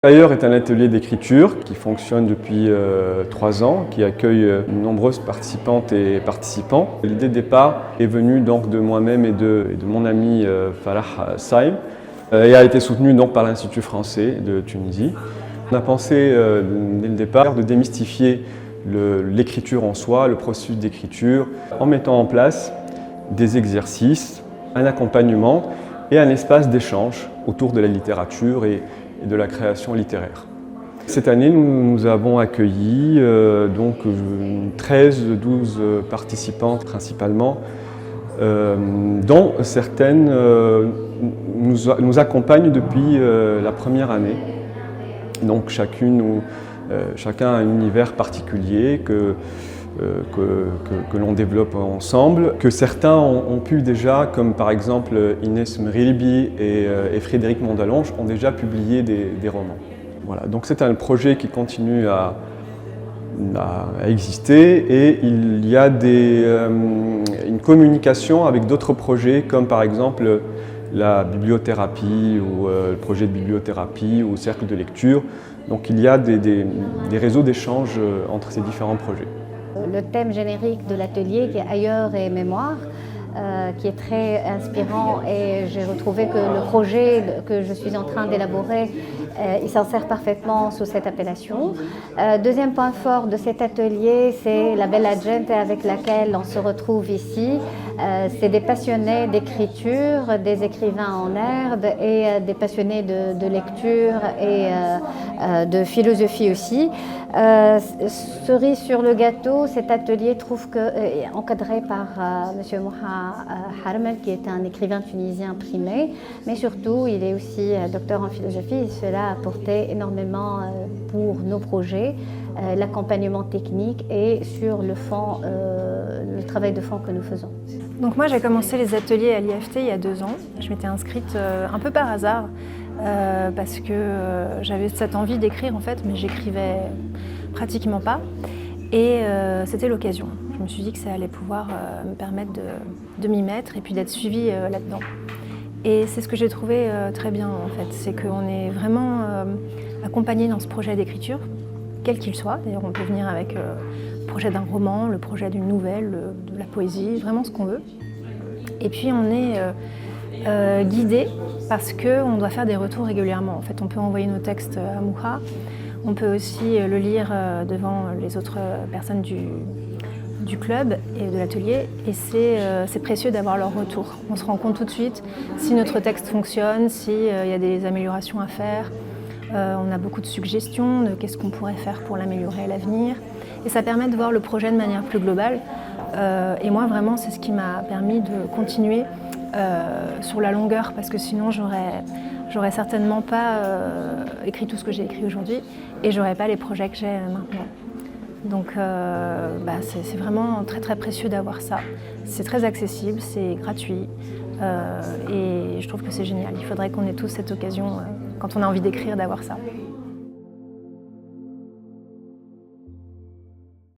Ailleurs est un atelier d'écriture qui fonctionne depuis 3 ans, qui accueille de nombreuses participantes et participants. L'idée de départ est venue donc de moi-même et de mon ami Farah Saïm et a été soutenue donc par l'Institut français de Tunisie. On a pensé dès le départ de démystifier l'écriture en soi, le processus d'écriture, en mettant en place des exercices, un accompagnement et un espace d'échange autour de la littérature et de la création littéraire. Cette année, nous avons accueilli 13-12 participantes principalement, dont certaines nous accompagnent depuis la première année. Donc chacun a un univers particulier que l'on développe ensemble, que certains ont pu déjà, comme par exemple Inès Meribi et Frédéric Mondalonge, ont déjà publié des romans. Voilà, donc c'est un projet qui continue à exister et il y a une communication avec d'autres projets comme par exemple la bibliothérapie ou le projet de bibliothérapie ou cercle de lecture. Donc il y a des réseaux d'échange entre ces différents projets. Le thème générique de l'atelier qui est Ailleurs et mémoire, qui est très inspirant, et j'ai retrouvé que le projet que je suis en train d'élaborer, il s'insère parfaitement sous cette appellation. Deuxième point fort de cet atelier, c'est la bella gente avec laquelle on se retrouve ici. C'est des passionnés d'écriture, des écrivains en herbe et des passionnés de lecture et de philosophie aussi. Cerise sur le gâteau, cet atelier est encadré par M. Moha Harmel, qui est un écrivain tunisien primé, mais surtout il est aussi docteur en philosophie, et cela a apporté énormément pour nos projets, l'accompagnement technique et sur le fond, le travail de fond que nous faisons. Donc moi j'ai commencé les ateliers à l'IFT il y a 2 ans. Je m'étais inscrite un peu par hasard parce que j'avais cette envie d'écrire en fait, mais j'écrivais pratiquement pas. Et c'était l'occasion. Je me suis dit que ça allait pouvoir me permettre de m'y mettre et puis d'être suivie là-dedans. Et c'est ce que j'ai trouvé très bien en fait, c'est qu'on est vraiment accompagné dans ce projet d'écriture, quel qu'il soit. D'ailleurs on peut venir avec le projet d'un roman, le projet d'une nouvelle, de la poésie, vraiment ce qu'on veut. Et puis on est guidé parce qu'on doit faire des retours régulièrement. En fait, on peut envoyer nos textes à Moha, on peut aussi le lire devant les autres personnes du club et de l'atelier, et c'est précieux d'avoir leur retour. On se rend compte tout de suite si notre texte fonctionne, s'il y a des améliorations à faire. On a beaucoup de suggestions de qu'est-ce qu'on pourrait faire pour l'améliorer à l'avenir. Et ça permet de voir le projet de manière plus globale. Et moi, vraiment, c'est ce qui m'a permis de continuer sur la longueur, parce que sinon, j'aurais certainement pas écrit tout ce que j'ai écrit aujourd'hui et j'aurais pas les projets que j'ai maintenant. Donc c'est vraiment très très précieux d'avoir ça. C'est très accessible, c'est gratuit et je trouve que c'est génial. Il faudrait qu'on ait tous cette occasion, quand on a envie d'écrire, d'avoir ça.